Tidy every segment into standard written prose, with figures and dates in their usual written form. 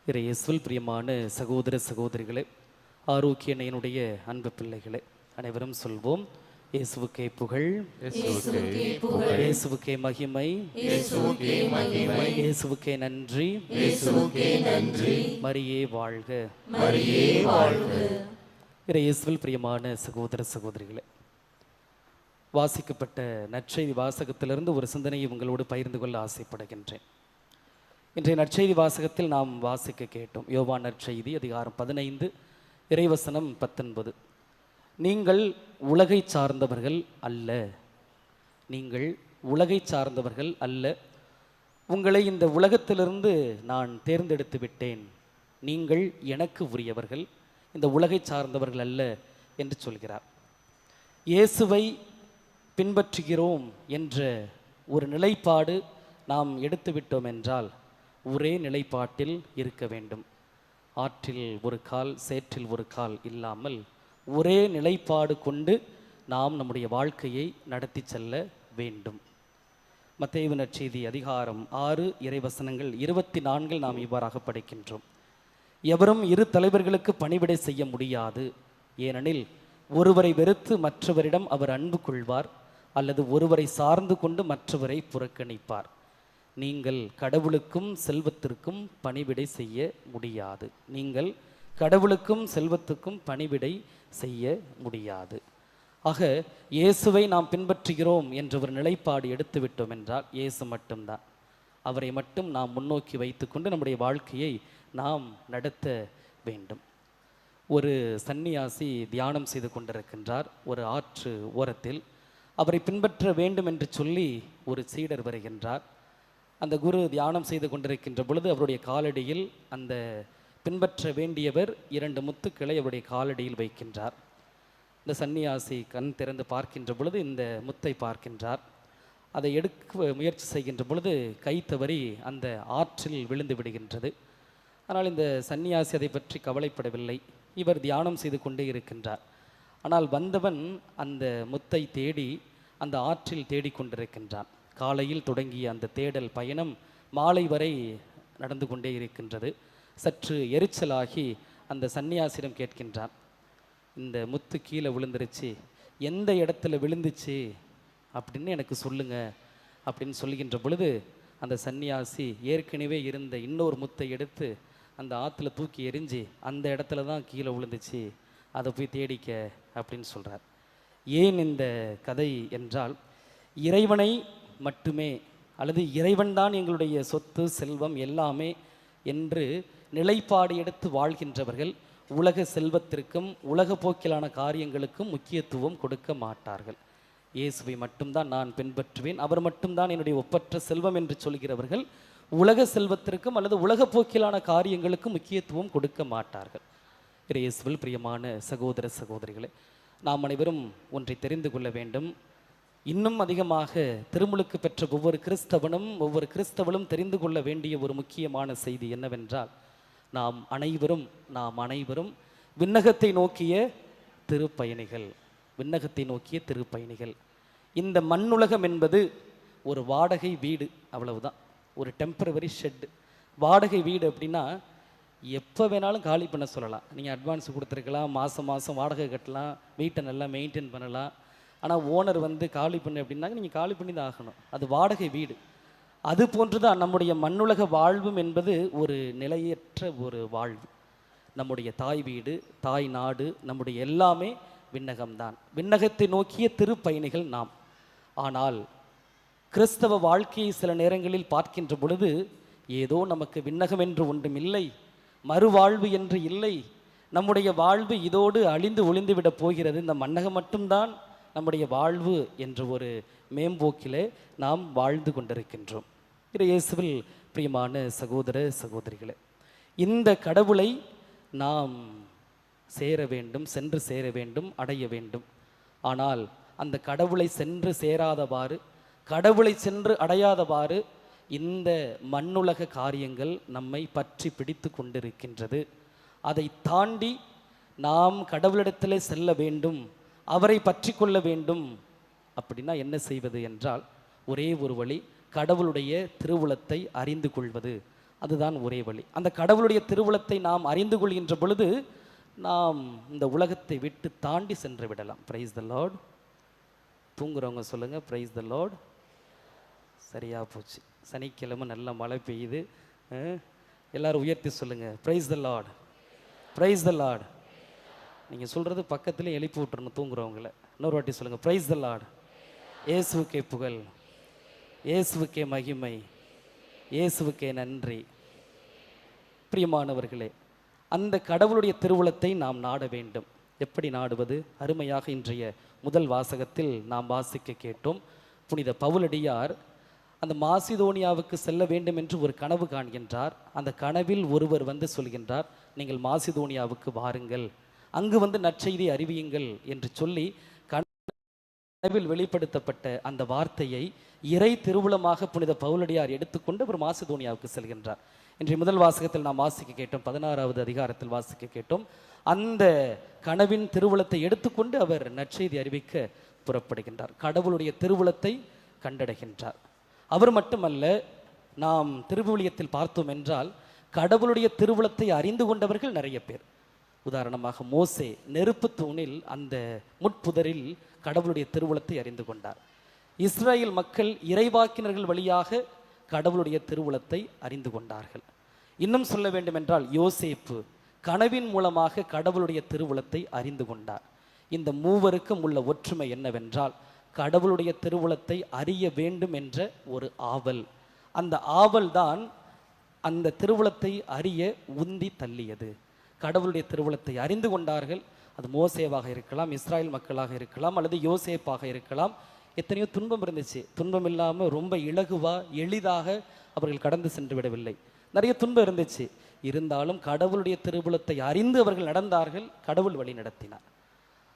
இயேசுவில் பிரியமான சகோதர சகோதரிகளே, ஆரோக்கிய நேயனுடைய அன்பு பிள்ளைகளே, அனைவரும் சொல்வோம்: இயேசுவுக்கே புகழ், இயேசுவுக்கே மகிமை, இயேசுவுக்கே நன்றி, மரியே வாழ்க. இயேசுவில் பிரியமான சகோதர சகோதரிகளே, வாசிக்கப்பட்ட நற்செய்தி வாசகத்திலிருந்து ஒரு சிந்தனையை உங்களோடு பகிர்ந்து கொள்ள ஆசைப்படுகின்றேன். இன்றைய நற்செய்தி வாசகத்தில் நாம் வாசிக்க கேட்டோம். யோவான் நற்செய்தி அதிகாரம் 15 இறைவசனம் 19. நீங்கள் உலகை சார்ந்தவர்கள் அல்ல, நீங்கள் உலகை சார்ந்தவர்கள் அல்ல, உங்களை இந்த உலகத்திலிருந்து நான் தேர்ந்தெடுத்து விட்டேன், நீங்கள் எனக்கு உரியவர்கள், இந்த உலகை சார்ந்தவர்கள் அல்ல என்று சொல்கிறார். இயேசுவை பின்பற்றுகிறோம் என்ற ஒரு நிலைப்பாடு நாம் எடுத்துவிட்டோம் என்றால் ஒரே நிலைப்பாட்டில் இருக்க வேண்டும். ஆற்றில் ஒரு கால் சேற்றில் ஒரு கால் இல்லாமல் ஒரே நிலைப்பாடு கொண்டு நாம் நம்முடைய வாழ்க்கையை நடத்தி செல்ல வேண்டும். மத்தேயு நற்செய்தி அதிகாரம் 6 இறைவசனங்கள் 24 நாம் இவ்வாறாக படிக்கின்றோம்: எவரும் இரு தலைவர்களுக்கு பணிவிடை செய்ய முடியாது, ஏனெனில் ஒருவரை வெறுத்து மற்றவரிடம் அவர் அன்பு கொள்வார், அல்லது ஒருவரை சார்ந்து கொண்டு மற்றவரை புறக்கணிப்பார். நீங்கள் கடவுளுக்கும் செல்வத்திற்கும் பணிவிடை செய்ய முடியாது. நீங்கள் கடவுளுக்கும் செல்வத்துக்கும் பணிவிடை செய்ய முடியாது. ஆக இயேசுவை நாம் பின்பற்றுகிறோம் என்ற ஒரு நிலைப்பாடு எடுத்துவிட்டோம் என்றால் இயேசு மட்டும்தான், அவரை மட்டும் நாம் முன்னோக்கி வைத்துக்கொண்டு நம்முடைய வாழ்க்கையை நாம் நடத்த வேண்டும். ஒரு சன்னியாசி தியானம் செய்து கொண்டிருக்கின்றார் ஒரு ஆற்று ஓரத்தில். அவரை பின்பற்ற வேண்டும் என்று சொல்லி ஒரு சீடர் வருகின்றார். அந்த குரு தியானம் செய்து கொண்டிருக்கின்ற பொழுது அவருடைய காலடியில் அந்த பின்பற்ற வேண்டியவர் 2 முத்துக்களை அவருடைய காலடியில் வைக்கின்றார். இந்த சன்னியாசி கண் திறந்து பார்க்கின்ற பொழுது இந்த முத்தை பார்க்கின்றார். அதை எடுக்க முயற்சி செய்கின்ற பொழுது கை தவறி அந்த ஆற்றில் விழுந்து விடுகின்றது. ஆனால் இந்த சன்னியாசி அதை பற்றி கவலைப்படவில்லை. இவர் தியானம் செய்து கொண்டே இருக்கின்றார். ஆனால் வந்தவன் அந்த முத்தை தேடி அந்த ஆற்றில் தேடிக்கொண்டிருக்கின்றான். காலையில் தொடங்கிய அந்த தேடல் பயணம் மாலை வரை நடந்து கொண்டே இருக்கின்றது. சற்று எரிச்சலாகி அந்த சன்னியாசிடம் கேட்கின்றான்: இந்த முத்து கீழே விழுந்துருச்சு, எந்த இடத்துல விழுந்துச்சு அப்படின்னு எனக்கு சொல்லுங்க அப்படின்னு சொல்லுகின்ற பொழுது அந்த சன்னியாசி ஏற்கனவே இருந்த இன்னொரு முத்தை எடுத்து அந்த ஆற்றுல தூக்கி எரிஞ்சு அந்த இடத்துல தான் கீழே விழுந்துச்சு, அதை போய் தேடிக்க அப்படின்னு சொல்கிறார். ஏன் இந்த கதை என்றால், இறைவனை மட்டுமே அல்லது இறைவன்தான் எங்களுடைய சொத்து செல்வம் எல்லாமே என்று நிலைப்பாடு எடுத்து வாழ்கின்றவர்கள் உலக செல்வத்திற்கும் உலக போக்கிலான காரியங்களுக்கும் முக்கியத்துவம் கொடுக்க மாட்டார்கள். இயேசுவை மட்டும்தான் நான் பின்பற்றுவேன், அவர் மட்டும்தான் என்னுடைய ஒப்பற்ற செல்வம் என்று சொல்கிறவர்கள் உலக செல்வத்திற்கும் அல்லது உலக போக்கிலான காரியங்களுக்கும் முக்கியத்துவம் கொடுக்க மாட்டார்கள். இயேசுவில் பிரியமான சகோதர சகோதரிகளே, நாம் அனைவரும் ஒன்றை தெரிந்து கொள்ள வேண்டும். இன்னும் அதிகமாக திருமுழுக்கு பெற்ற ஒவ்வொரு கிறிஸ்தவனும் தெரிந்து கொள்ள வேண்டிய ஒரு முக்கியமான செய்தி என்னவென்றால், நாம் அனைவரும் விண்ணகத்தை நோக்கிய திருப்பயணிகள். இந்த மண்ணுலகம் என்பது ஒரு வாடகை வீடு, அவ்வளவுதான். ஒரு டெம்பரவரி ஷெட்டு. வாடகை வீடு அப்படின்னா எப்போ வேணாலும் காலி பண்ண சொல்லலாம். நீங்கள் அட்வான்ஸ் கொடுத்துருக்கலாம், மாதம் வாடகை கட்டலாம், வீட்டை நல்லா மெயின்டைன் பண்ணலாம். ஆனால் ஓனர் காலி பண்ணு அப்படின்னாங்க, நீங்கள் காலி பண்ணி தான் ஆகணும். அது வாடகை வீடு. அது போன்று தான் நம்முடைய மண்ணுலக வாழ்வும் என்பது ஒரு நிலையற்ற ஒரு வாழ்வு. நம்முடைய தாய் வீடு, தாய் நாடு, நம்முடைய எல்லாமே விண்ணகம்தான். விண்ணகத்தை நோக்கிய திருப்பயணிகள் நாம். ஆனால் கிறிஸ்தவ வாழ்க்கையை சில நேரங்களில் பார்க்கின்ற பொழுது ஏதோ நமக்கு விண்ணகம் என்று ஒன்றும் இல்லை, மறுவாழ்வு என்று இல்லை, நம்முடைய வாழ்வு இதோடு அழிந்து ஒளிந்துவிடப் போகிறது, இந்த மண்ணகம் மட்டும்தான் நம்முடைய வாழ்வு என்ற ஒரு மேம்போக்கிலே நாம் வாழ்ந்து கொண்டிருக்கின்றோம். இயேசுவில் பிரியமான சகோதர சகோதரிகளே, இந்த கடவுளை நாம் சென்று சேர வேண்டும், அடைய வேண்டும். ஆனால் அந்த கடவுளை சென்று சேராதவாறு, கடவுளை சென்று அடையாதவாறு இந்த மண்ணுலக காரியங்கள் நம்மை பற்றி பிடித்து கொண்டிருக்கின்றது. அதை தாண்டி நாம் கடவுளிடத்திலே செல்ல வேண்டும், அவரை பற்றி கொள்ள வேண்டும். அப்படின்னா என்ன செய்வது என்றால் ஒரே ஒரு வழி, கடவுளுடைய திருவுளத்தை அறிந்து கொள்வது, அதுதான் ஒரே வழி. அந்த கடவுளுடைய திருவுளத்தை நாம் அறிந்து கொள்கின்ற பொழுது நாம் இந்த உலகத்தை விட்டு தாண்டி சென்று விடலாம். Praise the Lord. தூங்குறவங்க சொல்லுங்கள் பிரைஸ் த லார்ட். சரியாக போச்சு. சனிக்கிழமை நல்லா மழை பெய்யுது. எல்லாரும் உயர்த்தி சொல்லுங்கள் praise the Lord, praise the Lord. நீங்கள் சொல்கிறது பக்கத்துலேயே எழுப்பி விட்டுறணும் தூங்குறவங்கள. இன்னொரு வாட்டி சொல்லுங்கள் பிரைஸ் த லார்ட். இயேசுவுக்கே புகழ், இயேசுவுக்கே மகிமை, இயேசுவுக்கே நன்றி. பிரியமானவர்களே, அந்த கடவுளுடைய திருவுளத்தை நாம் நாட வேண்டும். எப்படி நாடுவது? அருமையாக இன்றைய முதல் வாசகத்தில் நாம் வாசிக்க கேட்டோம். புனித பவுலடியார் அந்த மாசிதோனியாவுக்கு செல்ல வேண்டும் என்று ஒரு கனவு காண்கின்றார். அந்த கனவில் ஒருவர் வந்து சொல்கின்றார், நீங்கள் மாசிதோனியாவுக்கு வாருங்கள், அங்கு வந்து நற்செய்தி அறிவியுங்கள் என்று சொல்லி கனவில் வெளிப்படுத்தப்பட்ட அந்த வார்த்தையை இறை திருவுளமாக புனித பவுலடியார் எடுத்துக்கொண்டு அவர் மாசிதோனியாவுக்கு செல்கின்றார். இன்றைய முதல் வாசகத்தில் நாம் வாசிக்க கேட்டோம், 16வது அதிகாரத்தில் வாசிக்க கேட்டோம். அந்த கனவின் திருவுளத்தை எடுத்துக்கொண்டு அவர் நற்செய்தி அறிவிக்க புறப்படுகின்றார். கடவுளுடைய திருவுளத்தை கண்டடைகின்றார். அவர் மட்டுமல்ல, நாம் திருவிவிலியத்தில் பார்த்தோம் என்றால் கடவுளுடைய திருவுளத்தை அறிந்து கொண்டவர்கள் நிறைய பேர். உதாரணமாக மோசே நெருப்பு தூணில் அந்த முட்புதரில் கடவுளுடைய திருவுளத்தை அறிந்து கொண்டார். இஸ்ரேல் மக்கள் இறைவாக்கினர்கள் வழியாக கடவுளுடைய திருவுளத்தை அறிந்து கொண்டார்கள். இன்னும் சொல்ல வேண்டும் என்றால் யோசேப்பு கனவின் மூலமாக கடவுளுடைய திருவுளத்தை அறிந்து கொண்டார். இந்த மூவருக்கும் உள்ள ஒற்றுமை என்னவென்றால் கடவுளுடைய திருவுளத்தை அறிய வேண்டும் என்ற ஒரு ஆவல். அந்த ஆவல் தான் அந்த திருவுளத்தை அறிய உந்தி தள்ளியது. கடவுளுடைய திருவுளத்தை அறிந்து கொண்டார்கள். அது மோசேவாக இருக்கலாம், இஸ்ராயல் மக்களாக இருக்கலாம், அல்லது யோசேப்பாக இருக்கலாம். எத்தனையோ துன்பம் இருந்துச்சு. துன்பம் இல்லாமல் ரொம்ப இலகுவா எளிதாக அவர்கள் கடந்து சென்று விடவில்லை. நிறைய துன்பம் இருந்துச்சு. இருந்தாலும் கடவுளுடைய திருவுளத்தை அறிந்து அவர்கள் நடந்தார்கள். கடவுள் வழி நடத்தினார்.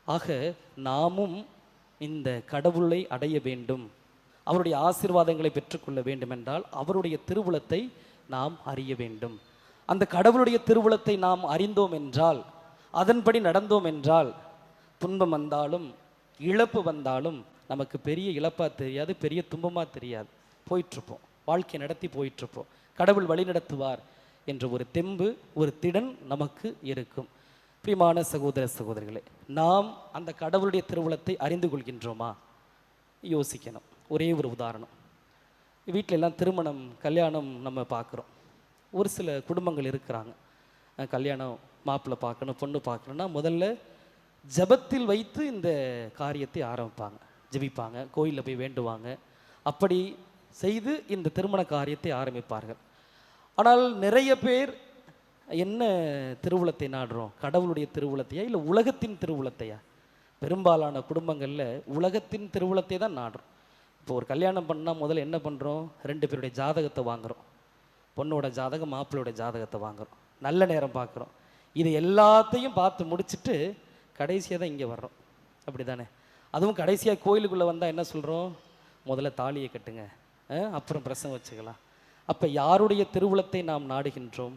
ஆக நாமும் இந்த கடவுளை அடைய வேண்டும், அவருடைய ஆசீர்வாதங்களை பெற்றுக்கொள்ள வேண்டும் என்றால் அவருடைய திருவுளத்தை நாம் அறிய வேண்டும். அந்த கடவுளுடைய திருவுளத்தை நாம் அறிந்தோம் என்றால், அதன்படி நடந்தோம் என்றால், துன்பம் வந்தாலும் இழப்பு வந்தாலும் நமக்கு பெரிய இழப்பாக தெரியாது, பெரிய துன்பமாக தெரியாது. போயிட்டுருப்போம், வாழ்க்கை நடத்தி போயிட்டுருப்போம். கடவுள் வழி நடத்துவார் என்ற ஒரு தெம்பு, ஒரு திடன் நமக்கு இருக்கும். பிரியமான சகோதர சகோதரிகளே, நாம் அந்த கடவுளுடைய திருவுளத்தை அறிந்து கொள்கின்றோமா? யோசிக்கணும். ஒரே ஒரு உதாரணம். வீட்டில எல்லாம் திருமணம், கல்யாணம் நம்ம பார்க்குறோம். ஒரு சில குடும்பங்கள் இருக்கிறாங்க, கல்யாணம் மாப்பிள்ளை பார்க்கணும், பொண்ணு பார்க்கணுன்னா முதல்ல ஜபத்தில் வைத்து இந்த காரியத்தை ஆரம்பிப்பாங்க. ஜெபிப்பாங்க, கோயிலில் போய் வேண்டுவாங்க. அப்படி செய்து இந்த திருமண காரியத்தை ஆரம்பிப்பார்கள். ஆனால் நிறைய பேர் என்ன திருவுளத்தை நாடுறோம்? கடவுளுடைய திருவுளத்தையா இல்லை உலகத்தின் திருவுளத்தையா? பெரும்பாலான குடும்பங்களில் உலகத்தின் திருவுளத்தை தான் நாடுறோம். இப்போ ஒரு கல்யாணம் பண்ணால் முதல்ல என்ன பண்ணுறோம்? 2 பேருடைய ஜாதகத்தை வாங்குகிறோம். பொண்ணோட ஜாதகம், மாப்பிள்ளையோட ஜாதகத்தை வாங்குகிறோம். நல்ல நேரம் பார்க்குறோம். இது எல்லாத்தையும் பார்த்து முடிச்சுட்டு கடைசியாக தான் இங்கே வர்றோம். அப்படி தானே? அதுவும் கடைசியாக கோயிலுக்குள்ளே வந்தால் என்ன சொல்கிறோம்? முதல்ல தாலியை கட்டுங்க, அப்புறம் பிரசங்கம் வச்சுக்கலாம். அப்போ யாருடைய திருவுளத்தை நாம் நாடுகின்றோம்?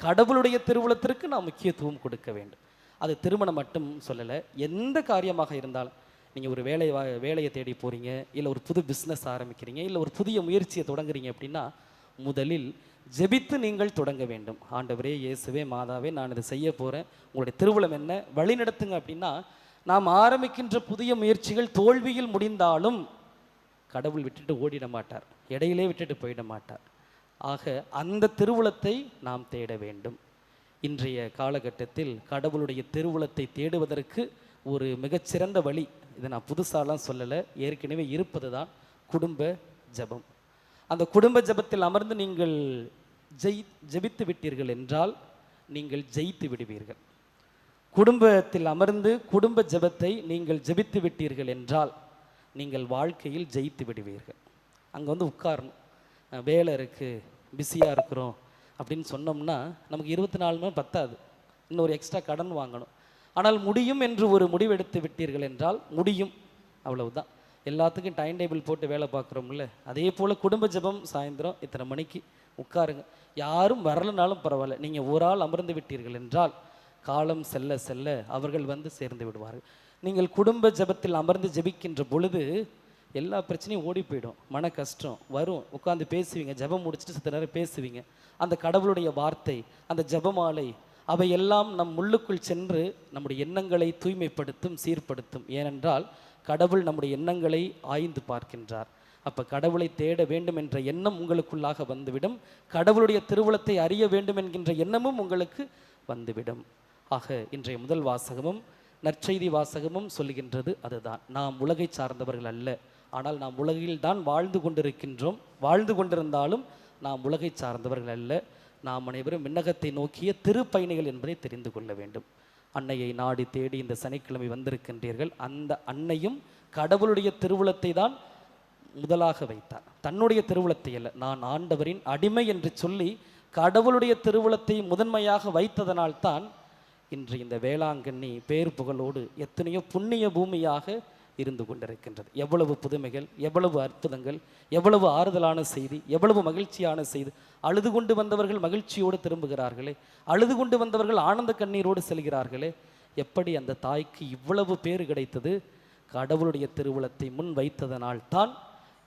கடவுளுடைய திருவுளத்திற்கு நாம் முக்கியத்துவம் கொடுக்க வேண்டும். அது திருமணம் மட்டும் சொல்லலை, எந்த காரியமாக இருந்தாலும். நீங்கள் ஒரு வேலையை தேடி போகிறீங்க, இல்லை ஒரு புது பிஸ்னஸ் ஆரம்பிக்கிறீங்க, இல்லை ஒரு புதிய முயற்சியை தொடங்குறீங்க அப்படின்னா முதலில் ஜெபித்து நீங்கள் தொடங்க வேண்டும். ஆண்டவரே, இயேசுவே, மாதாவே, நான் இதை செய்ய போகிறேன், உங்களுடைய திருவுளம் என்ன, வழி நடத்துங்க அப்படின்னா நாம் ஆரம்பிக்கின்ற புதிய முயற்சிகள் தோல்வியில் முடிந்தாலும் கடவுள் விட்டுட்டு ஓடிட மாட்டார், இடையிலே விட்டுட்டு போயிட மாட்டார். ஆக அந்த திருவுளத்தை நாம் தேட வேண்டும். இன்றைய காலகட்டத்தில் கடவுளுடைய திருவுளத்தை தேடுவதற்கு ஒரு மிகச்சிறந்த வழி, இதை நான் புதுசாலாம் சொல்லலை, ஏற்கனவே இருப்பது தான் குடும்ப ஜெபம். அந்த குடும்ப ஜெபத்தில் அமர்ந்து நீங்கள் ஜெபித்து விட்டீர்கள் என்றால் நீங்கள் ஜெயித்து விடுவீர்கள். குடும்பத்தில் அமர்ந்து குடும்ப ஜெபத்தை நீங்கள் ஜெபித்து விட்டீர்கள் என்றால் நீங்கள் வாழ்க்கையில் ஜெயித்து விடுவீர்கள். அங்கே வந்து உட்காரணும், வேலை இருக்குது, பிஸியாக இருக்கிறோம் அப்படின்னு சொன்னோம்னா நமக்கு 24 மணி பத்தாது, இன்னொரு எக்ஸ்ட்ரா கடன் வாங்கணும். ஆனால் முடியும் என்று ஒரு முடிவெடுத்து விட்டீர்கள் என்றால் முடியும், அவ்வளவுதான். எல்லாத்துக்கும் டைம் டேபிள் போட்டு வேலை பார்க்குறோம்ல, அதே போல் குடும்ப ஜெபம் சாயந்தரம் இத்தனை மணிக்கு உட்காருங்க. யாரும் வரலனாலும் பரவாயில்ல, நீங்கள் ஒரு ஆள் அமர்ந்து விட்டீர்கள் என்றால் காலம் செல்ல செல்ல அவர்கள் வந்து சேர்ந்து விடுவார்கள். நீங்கள் குடும்ப ஜெபத்தில் அமர்ந்து ஜெபிக்கின்ற பொழுது எல்லா பிரச்சனையும் ஓடி போயிடும். மன கஷ்டம் வரும், உட்காந்து பேசுவீங்க, ஜெபம் முடிச்சுட்டு சித்த நேரம் பேசுவீங்க. அந்த கடவுளுடைய வார்த்தை, அந்த ஜெபமாலை, அவை எல்லாம் நம் உள்ளுக்குள் சென்று நம்முடைய எண்ணங்களை தூய்மைப்படுத்தும், சீர்படுத்தும். ஏனென்றால் கடவுள் நம்முடைய எண்ணங்களை ஆய்ந்து பார்க்கின்றார். அப்போ கடவுளை தேட வேண்டும் என்ற எண்ணம் உங்களுக்குள்ளாக வந்துவிடும். கடவுளுடைய திருவுளத்தை அறிய வேண்டும் என்கின்ற எண்ணமும் உங்களுக்கு வந்துவிடும். ஆக இன்றைய முதல் வாசகமும் நற்செய்தி வாசகமும் சொல்லுகின்றது அதுதான். நாம் உலகை சார்ந்தவர்கள் அல்ல, ஆனால் நாம் உலகில்தான் வாழ்ந்து கொண்டிருக்கின்றோம். வாழ்ந்து கொண்டிருந்தாலும் நாம் உலகை சார்ந்தவர்கள் அல்ல. நாம் அனைவரும் விண்ணகத்தை நோக்கிய திருப்பயணிகள் என்பதை தெரிந்து கொள்ள வேண்டும். அன்னையை நாடி தேடி இந்த சனிக்கிழமை வந்திருக்கின்றீர்கள். அந்த அன்னையும் கடவுளுடைய திருவுளத்தை தான் முதலாக வைத்தார். தன்னுடைய திருவுளத்தை அல்ல, நான் ஆண்டவரின் அடிமை என்று சொல்லி கடவுளுடைய திருவுளத்தை முதன்மையாக வைத்ததனால்தான் இன்று இந்த வேளாங்கண்ணி பேர் புகழோடு எத்தனையோ புண்ணிய பூமியாக இருந்து கொண்டிருக்கின்றது. எவ்வளவு புதுமைகள், எவ்வளவு அற்புதங்கள், எவ்வளவு ஆறுதலான செய்தி, எவ்வளவு மகிழ்ச்சியான செய்தி. அழுது கொண்டு வந்தவர்கள் மகிழ்ச்சியோடு திரும்புகிறார்களே, அழுது கொண்டு வந்தவர்கள் ஆனந்த கண்ணீரோடு செல்கிறார்களே. எப்படி அந்த தாய்க்கு இவ்வளவு பேர் கிடைத்தது? கடவுளுடைய திருவுளத்தை முன் வைத்ததனால் தான்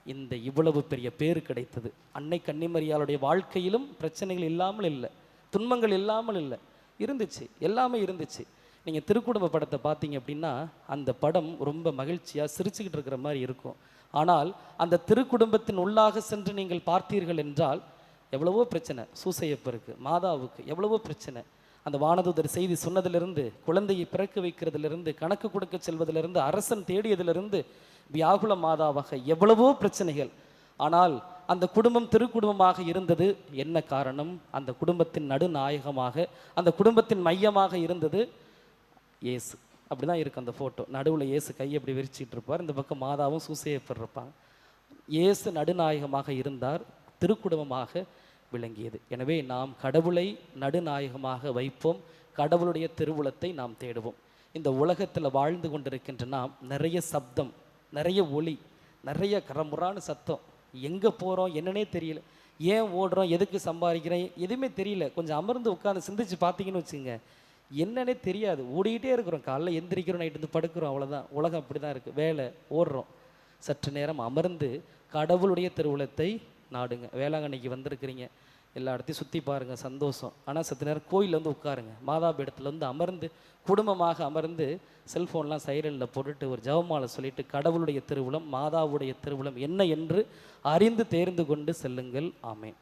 இந்த இவ்வளவு பெரிய பேர் கிடைத்தது. அன்னை கன்னிமரியாளுடைய வாழ்க்கையிலும் பிரச்சனைகள் இல்லாமல் இல்லை, துன்பங்கள் இல்லாமல் இல்லை, இருந்துச்சு, எல்லாமே இருந்துச்சு. நீங்கள் திருக்குடும்ப படத்தை பார்த்தீங்க அப்படின்னா அந்த படம் ரொம்ப மகிழ்ச்சியாக சிரிச்சுக்கிட்டு இருக்கிற மாதிரி இருக்கும். ஆனால் அந்த திருக்குடும்பத்தின் உள்ளாக சென்று நீங்கள் பார்த்தீர்கள் என்றால் எவ்வளவோ பிரச்சனை. சூசையப்பருக்கு, மாதாவுக்கு எவ்வளவோ பிரச்சனை. அந்த வானதூதர் செய்தி சொன்னதிலிருந்து, குழந்தையை பிறக்க வைக்கிறதுலேருந்து, கணக்கு கொடுக்க செல்வதிலிருந்து, அரசன் தேடியதிலிருந்து, வியாகுல மாதாவாக எவ்வளவோ பிரச்சனைகள். ஆனால் அந்த குடும்பம் திருக்குடும்பமாக இருந்தது. என்ன காரணம்? அந்த குடும்பத்தின் நடுநாயகமாக, அந்த குடும்பத்தின் மையமாக இருந்தது இயேசு. அப்படிதான் இருக்கு அந்த ஃபோட்டோ. நடுவில் இயேசு கையை அப்படி விரிச்சிட்டு இருப்பார், இந்த பக்கம் மாதாவும் சூசையப்பர் இருப்பாங்க. இயேசு நடுநாயகமாக இருந்தார், திருக்குடும்பமாக விளங்கியது. எனவே நாம் கடவுளை நடுநாயகமாக வைப்போம், கடவுளுடைய திருவுளத்தை நாம் தேடுவோம். இந்த உலகத்தில் வாழ்ந்து கொண்டிருக்கின்ற நாம் நிறைய சப்தம், நிறைய ஒளி, நிறைய கரமுறான சத்தம், எங்கே போகிறோம் என்னன்னே தெரியல, ஏன் ஓடுறோம், எதுக்கு சம்பாதிக்கிறேன், எதுவுமே தெரியல. கொஞ்சம் அமர்ந்து உட்காந்து சிந்திச்சு பார்த்தீங்கன்னு வச்சுங்க, என்னன்னே தெரியாது. ஓடிக்கிட்டே இருக்கிறோம், காலைல எந்திரிக்கிறோம், நைட்டு வந்து படுக்கிறோம், அவ்வளோதான். உலகம் அப்படி தான் இருக்குது. வேலை, ஓடுறோம். சற்று நேரம் அமர்ந்து கடவுளுடைய திருவுளத்தை நாடுங்க. வேளாங்கண்ணிக்கு வந்திருக்கிறீங்க, எல்லா இடத்தையும் சுற்றி பாருங்கள், சந்தோஷம். ஆனால் சற்று நேரம் கோயிலில் வந்து உட்காருங்க, மாதாபீடத்தில் வந்து அமர்ந்து, குடும்பமாக அமர்ந்து, செல்ஃபோன்லாம் சைலண்டில் போட்டுட்டு ஒரு ஜெபமாலை சொல்லிட்டு கடவுளுடைய திருவுளம், மாதாவுடைய திருவுளம் என்ன என்று அறிந்து தேர்ந்து கொண்டு செல்லுங்கள். ஆமென்.